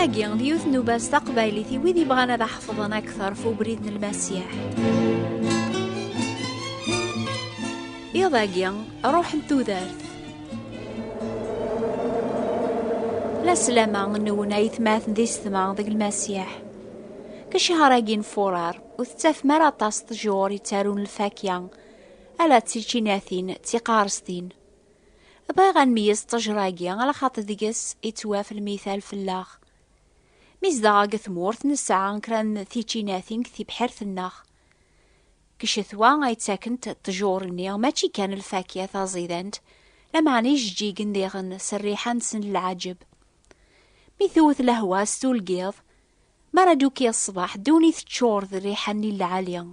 إضاقي ديوث نوباس تقبايلي ويدي بغانا ذا حفظنا أكثر في بريدن المسيح. إضاقي روح التوذارث لا سلامة نونا يثماث ذي ثمان ذي المسيح كشهراجين فورار وتتاف مراطاس تجور يتارون الفاكيان ألا تيجيناثين تيقارستين باغا نميز تجراجي على خاطر ديقس يتواف المثال في اللاخ ميزداغا ثمورث نسعى كران تيجيناثين كثي بحرث الناخ كشثوا يتساكنت تجورني ماشي كان الفاكية تازيدانت لمعنيش جيجن ديغن سريحان سن العجب ميثوث لهوا ستول قيض مردوكي الصباح دوني تشور ذي ريحاني العالية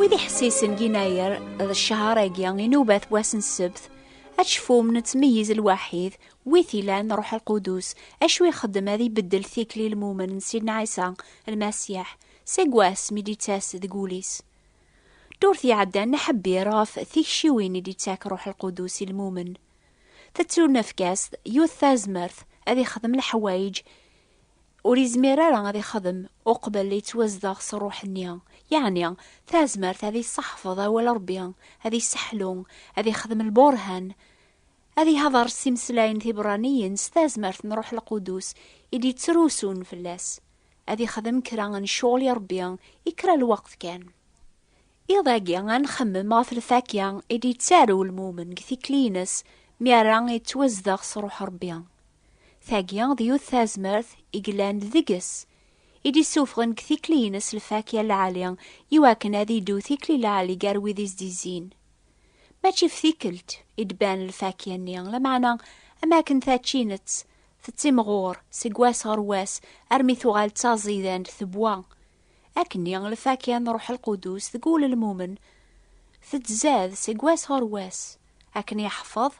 وذي حسيسن جيناير ذا الشهر اجيان نوبات واسن السبت أتشفوم نتميز الوحيد ويثيلان روح القدوس أشوي خدم هذي بدل ثيكلي المؤمن سيدنا عيسى المسيح سيقواس ميديتاس ذقوليس دورثي عدان نحبي راف ثيك شوين ديتاك روح القدوس المؤمن تتسول نفكاس يوث ثازمرث هذي خدم الحوايج وريزميرارا هذي خدم أقبل لي توزدغ صروح النيا يعني ثازمرث هذي الصحفظة والربيان هذي السحلون هذي خدم البرهان هذي هضر سمسلاين ثبرانيين ستازمرث نروح القدوس يدي تروسون في اللاس هذي خدم كران شغل يربيان يكرا الوقت كان إضاقيا نخمم ما في الفاكيان يدي تسارو المؤمن كثي كلينس مياران يتوزدغ صروح ربيان ثاقيا ديو ثازمرث إقلان ذقس إدي سوفغن كثي كلينس الفاكية العالية يواكن هذي دو ثيكلي العالي قاروي ذي زديزين ماشي في ثيكلت إدبان الفاكية النيان لمعنى أماكن ثاتشينت ثتمغور سيقواس غرواس أرمي ثغال تازيدان ثبوا أكنيان الفاكية نروح القدوس تقول المؤمن ثتزاد سيقواس غرواس أكن يحفظ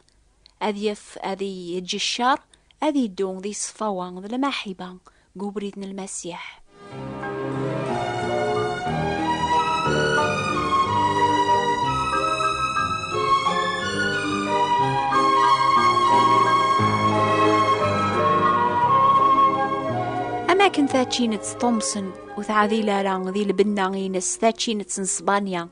أذي يجشار أذي يدون ذي صفوان ذي المحبة قبريتن المسيح أماكن ثاتشينة تومسون وثعذي لاران ذي البناغينس ثاتشينة سنسبانيا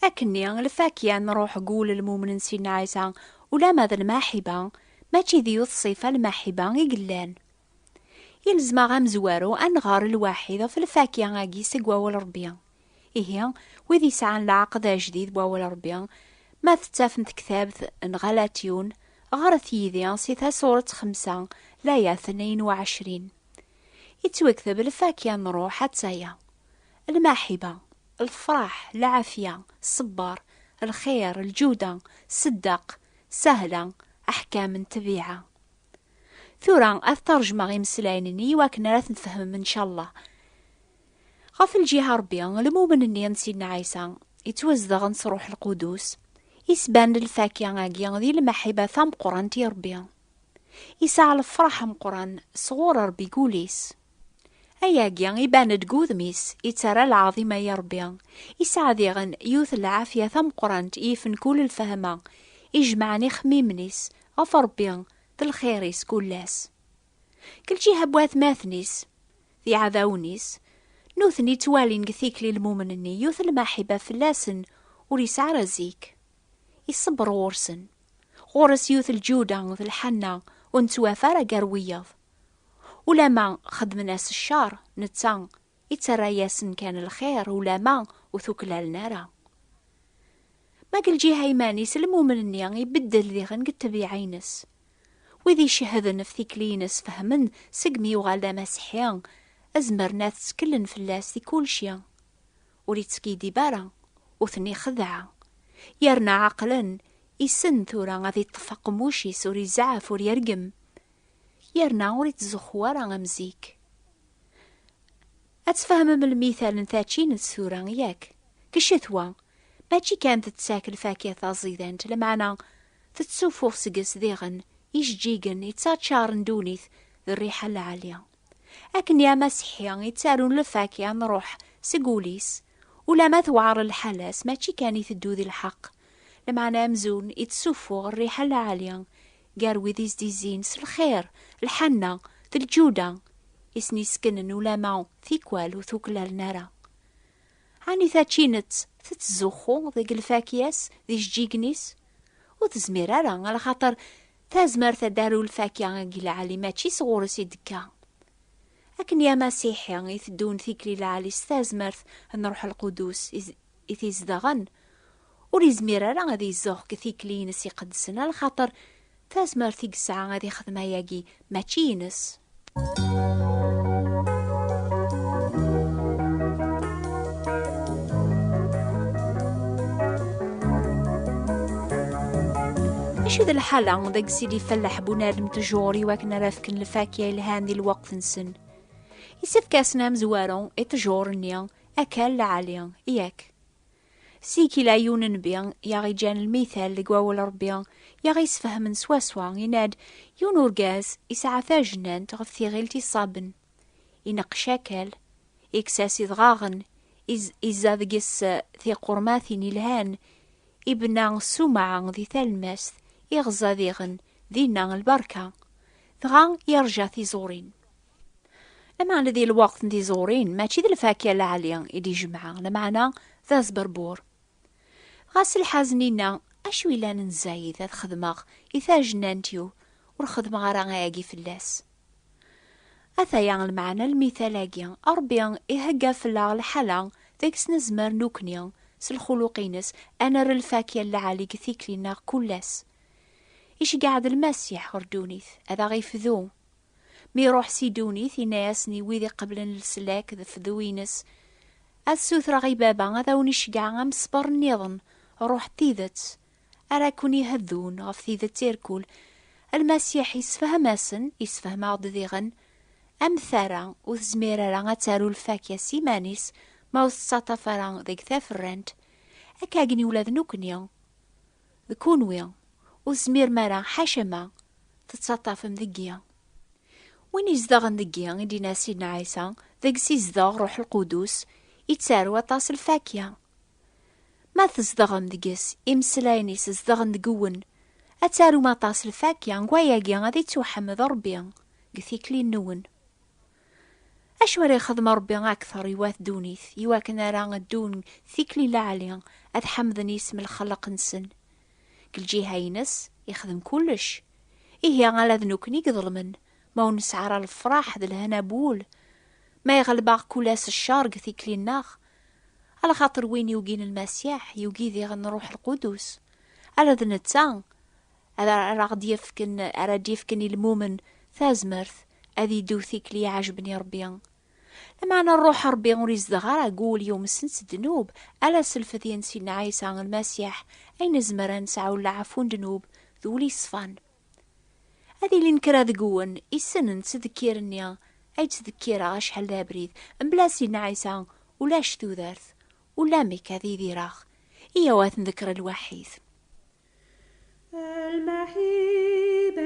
أكني الفاكية نروح قول المؤمن سيدنا عيسى ولا ماذا المحبة ماشي ذي الصفة المحبة يقلان يلزم غام زوارو أنغار الواحدة في الفاكية غاقي سقوا والربيان إيه وذي ساعة العقد جديد والربيان ما تتافن كتاب غلاتيون غارث يذيان سيثا سورة 5 لايا 22 يتوكتب الفاكية نروح حتى المحبة الفرح العافية الصبر الخير الجودة الصدق سهلة أحكام تبيعة ثورا الترجمة غير مسلاينني وكنا لا نفهم إن شاء الله غف الجهة ربيا المؤمن إني سيدنا عيسى يتوزدغ نصروح القدوس يسبان الفاكية غاقيا ذي المحبة ثم قران تي ربيا يسعى الفرح مقران صغور ربي قوليس أياقيا يبان تقوذميس يترى العظيمة يا ربيا يسعى ذيغن يوث العافية ثم قران يفن كل الفهمة يجمعني خميمنيس غف ربيا ذي الخيريس كلاس كل شي هبواث ماثنيس ذي عذاونيس نوثني توالين قثيك للمؤمنني يوث المحبة فلاسن وريسع رزيك يصبر غورسن غورس يوث الجودة ذي الحنة ونتوافر قرويض ولما خدم ناس الشار نتسان يترى ياسن كان الخير ولما وثوكلا النار ما قل جيها يمانيس المؤمنني يبدل ذي غنق التبيعينس وذي شهدن في ثيكلينس فهمن سقمي وغالا مسحيان أزمرنا تسكلن في اللاس دي كل شيء وريتسكي ديبارا وثني خذعة يرنا عقلا يسن ثورا غادي يطفق موشي سوري زعف وريرقم يرنا وريت زخوارا غمزيك أتفهم من المثال نثاتشين الثورا ياك كشثوا ماشي كانت تساكل فاكية ثازيدانت لمعنا تتسوفو سقس ذيغن يشجيقن يتساتشارن دونيث ذي الريحة العالية أكن يا مسيحيان يتسارون لفاكية نروح سقوليس ولا ما توعر الحلاس ماشي كان يثدو ذي الحق لمعنا مزون يتسوفو الريحة العالية قارو ذيز ديزين الخير الحنة ذي الجودة اسني سكنن ولا ماو ثيكوال وثوكلا النارا هاني ثاتشينت تتزوخو ذيك الفاكياس ذي جيجنيس وتزمير راه على خاطر تازمر تدارو الفاكيا قيل علي ماشي صغور سيدكا لكن يا مسيحي يثدون ثيكلي العالي استازمرت نروح القدوس يتيزدغن وريزمير راه غادي يزوغ كثيكلي نس يقدسنا على خاطر تازمر ثيك الساعة غادي يخدم ياكي ماشي ينس اشو ذا الحالة ذاك سيدي فلاح بنادم تجوري واكنا رافكن الفاكية الهاندي الوقت نسن يسف كاسنا مزوارو اتجورنيا اكل لعاليا اياك سيكي العيون نبيا يا غي جان المثال لقواول ربيا يا غي يسفهم سواسوا يناد يون رقاز يسعى جنان تغف ثيغيلتي صابن ينقشاكل إكساسي ضغاغن إزاذقس ثي قرماثي نلهان إبنا سمعا ذي ثلمس إغزا ذيغن ذينا البركة ثغان يرجع ثي زورين لما ذي الوقت ذي زورين ماشي ذي الفاكهة العالية إدي جمعة لمعنا ذا زبربور غاس الحازنينا أشو إلا ننزايد ذا خدماغ إذا جنانتيو ورخدماغ راغاياقي في اللاس أثايا المعنى المثالاقيا أربيا إهقا فلاغ الحلا ذاك سنزمر نوكنيا سالخلوقينس أنا رالفاكية اللعالي كثيكلينا كلاس إيش قاعد المسيح غردونيث هذا غيفذو ميروح سيدونيث يناسني ويذي قبل السلاك ذا فذوينس السوثرة غيبابا هذا ونشقع مصبر النظن روح تيذت أراكوني هذون غف تيذت تيركول المسيح يسفهم أسن يسفهم عض ذيغن أمثارا وزميرا غتارو الفاكية سيمانيس ما وستطفرا ذيك ثافرانت أكاقني ولاد نوكنيا ذكونويا وزمير مرا حشما تتصطف مذقيا وين يزدغن ذقيا دينا سيدنا عيسى ذيك سيزدغ روح القدوس يتسارو أطاس الفاكية ما تزدغن ذقس إمسلايني سزدغن ذقون أتارو ما طاس الفاكية نقواياقيا غادي توحمد ربيا قثيكلي النون أشواري خدم ربي أكثر يواث دونيث يواكنا راه الدون ثيكلي لعليا أتحمدني اسم الخلق نسن كل جهة ينس يخدم كلش إيه على ذنوكني قظلمن ما ونسعر الفراح ذا الهنا بول ما يغلباغ كلاس الشارق ثيكلي الناخ على خاطر وين يوقين المسيح يوقي ذي غنروح القدس على ذنتان هذا راه ديفكن المؤمن ثازمرث أذي دو ثيكلي عجبني ربيان لما أنا نروح ربيان وريز دغارة أقول يوم السنس دنوب ألا سلفذين سيدنا عيسى المسيح أين زمران سعو لعفون دنوب ذولي صفان هذي اللي نكرا ذقون السنن تذكيرني أي تذكيرا شحال ذا بريد مبلا سيدنا عيسى ولاش ذوذارث ولا ميك هذي ذي راغ إيا واث نذكر الوحيد المحيبك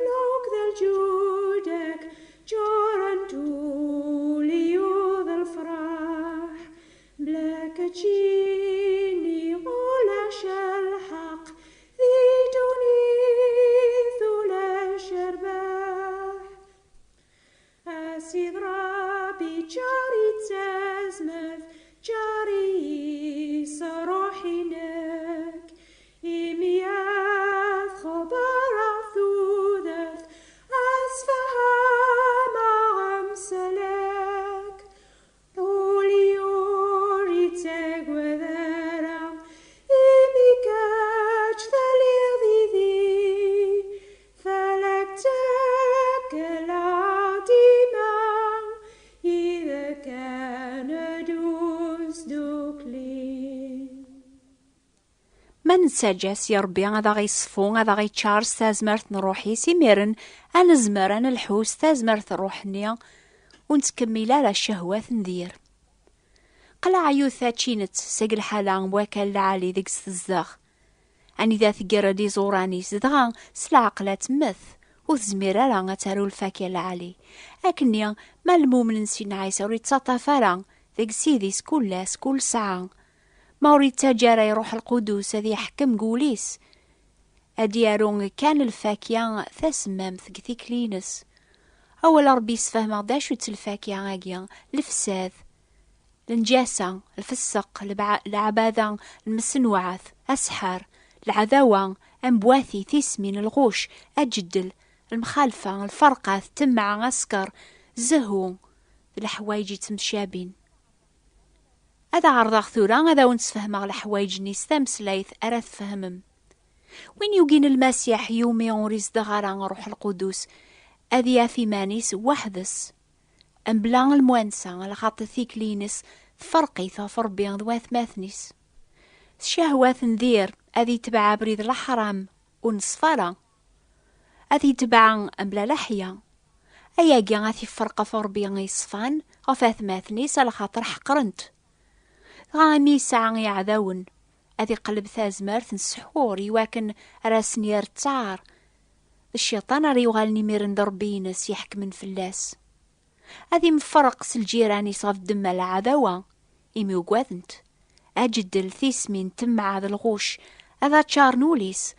لوك ذا الجودك جوران تولي ذا الفرح بلاك تجيني غلاش الحق ذي دونيث ولا شرباح أسيد ربي جاري تزمث جاري صروحينك إمياث خبر ثوذث أسفها مع سلاك طولي يوري تقوى ذرع إميكاج ثليظي ذي فلك تكل عديما إذا كان دوس دوكلين ما نتساجاس يا ربي هذا غيصفو هذا غيتشارس تازمرت نروحي سيميرن أنا زمر أنا الحوس تازمرت روحني ونتكمل على الشهوات ندير قلع يوثا تشينت ساق الحالة واكل العالي ذيك الزاغ أني ذا ثقر دي زوراني زدغا سلعقلة مث وتزمير راه تارو الفاكهة العالي أكني ما المؤمن نسينا عيسى وريت سطافرا ذيك سيديس كلاس كل ساعة، ما وريد تجاري روح القدوس هذي يحكم قوليس أديارون كان الفاكية ثاسمام ثقثيك لينس. أول ربي يسفهم داشو تلفاكية أجيا الفساد، النجاسة، الفسق، العبادة المسنوعات، أسحار، العداوة، أمبواثي، تيسمين، الغوش، أجدل، المخالفة، الفرقة، التمع، أسكر، زهو، الحوايج تمشابين. هذا عرض ثورة هذا ونسفهم على الحوايج نيستمس ليث أرث فهمم. وين يوجين المسيح يومي وريز دغارا روح القدوس أذيا في مانيس وحدس أم بلان الموانسة على خاطر ثيك لينس فرقي ثافر بين ذوات ماثنيس شهوات نذير أذي تبع بريد الحرام ونصفارة أذي تبع أمبلا لحية أيا جاثي فرقة فور بين يصفان غفاث ماثنيس على خاطر حقرنت غامي ساعة يعذون أذي قلب ثازمرت نسحور يواكن راسني رتعار الشيطان ريوغالني ميرن دربينس يحك من فلاس أذي مفرق سالجيراني صاف دم العداوة إمي وقواذنت أجدل ثيسمين تمع هذا الغوش هذا تشارنوليس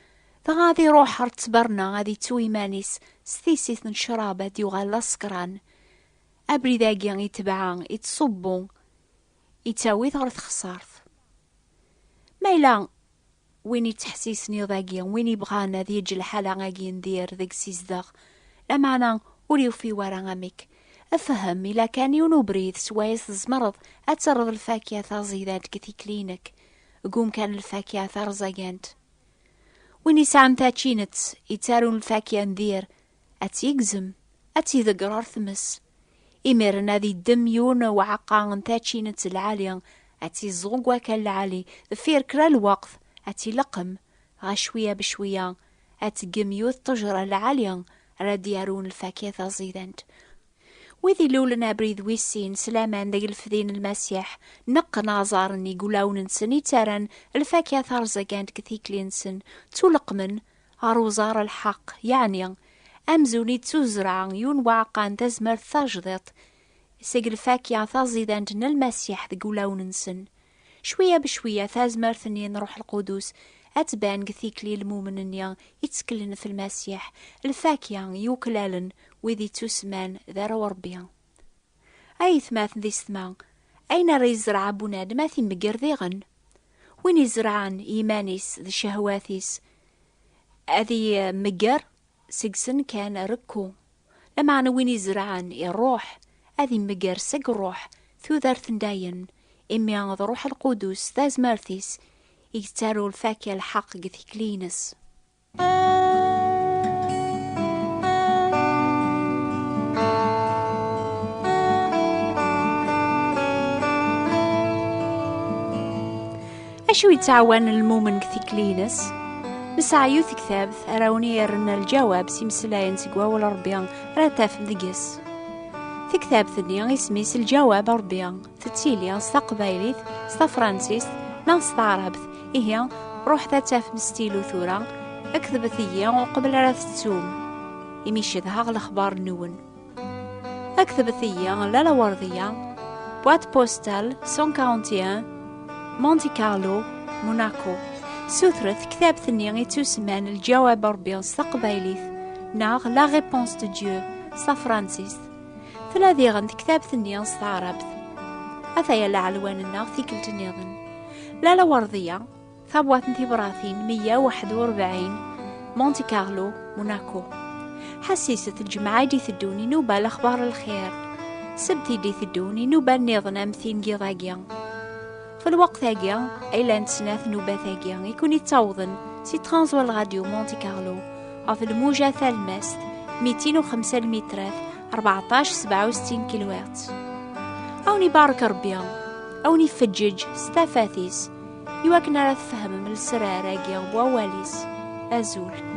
غادي روح ارتبرنا غادي توي مانيس ستيسيث نشرابة ديوغال لاسكران أبري ذاقيا يتبعان يتصبون يتاوي ثغرث خسارث مايلا وين يتحسيسني ذاقيا وين يبغانا ذي يجي الحالة غاقي ندير ذاك سيزداغ لا معنا وريو في ورا غامك أفهم إلا كان ينوبريد سوايس زمرض أترض الفاكهة ثازيدات كثي كلينك قوم كان الفاكهة ثارزاقانت وين يسعن تاتشينت يتارون الفاكهة ندير أتيقزم أتي ذقرار ثمس إميرنا ذي الدميون وعقان تاتشينت العالية أتي زغوا كالعالي ذفير كرا الوقت أتي لقم غشوية بشوية أتقميوث تجرى العالية رديارون الفاكهة ثازيدانت وذي لولنا بريد ويسين سلامان داق الفذين المسيح نق نازارني يقولاون نسن يتارن الفاكهة ثارزاقانت كثيك لينسن تولق من عروزار الحق يعني أمزوني تزرع يون وعقان تزمر ثاجدت سيق الفاكهة ثازيدانت المسيح ذقولاون نسن شوية بشوية ثازمر ثنين روح القدوس أتبان كثيك لي المؤمنين يتسكلن في المسيح الفاكهة يوكلالن وذي تسمان ذا ربيا أي ثماث ذي ثما أين ريزرع بناد ما ثي مقر ذيغن وين يزرعان إيمانيس ذي شهواتيس أذي مقر سقسن كان ركو لما أنا وين يزرعان الروح أذي مقر سق الروح ثو ذارث نداين إمي عن روح القدوس ذاز مارثيس يكتارو الفاكهة الحق قثي كلينس أشو يتعوان المؤمن كثي كلينس مسعيو كتاب أراوني يرنا الجواب سيمسلاين سيقوا ولا ربيان راتاف ذقس في كتاب ثاني اسميس الجواب ربيان تتسيليا ستا قبايليث ستا فرانسيس ناس ستا عربث إهي روح ذاتاف مستيلو ثورا اكذب ثيا وقبل راث تسوم يميشدها الأخبار نون اكذب ثيا لالا وردية بوات بوستال 141 مونتي كارلو موناكو سوثرث كتاب ثاني تسمان الجواب ربيان ستا قبايليث ناغ لا ريبونس دو ديو ستا فرانسيس ثلاثي غند كتاب ثنيان ستعربت أثايا لعلوان الناغ ثيكل تنيضن لالا وردية ثابوات براثين 141 مونتي كارلو موناكو حسيسة الجمعة دي ثدوني نوبا الأخبار الخير سبتي دي ثدوني نوبا النيضن أمثين جيضاقيا في الوقت هاقيا أيلان سناث نوبا ثاقيا يكون يتعوضن سي ترانزوا الراديو مونتي كارلو في الموجة ثالمست 205 المترات 14-67 كيلوهرتز أوني بارك ربيان أوني فجج ستافاثيس يواكنا راه تفهم من السرارة قيا وواليس أزول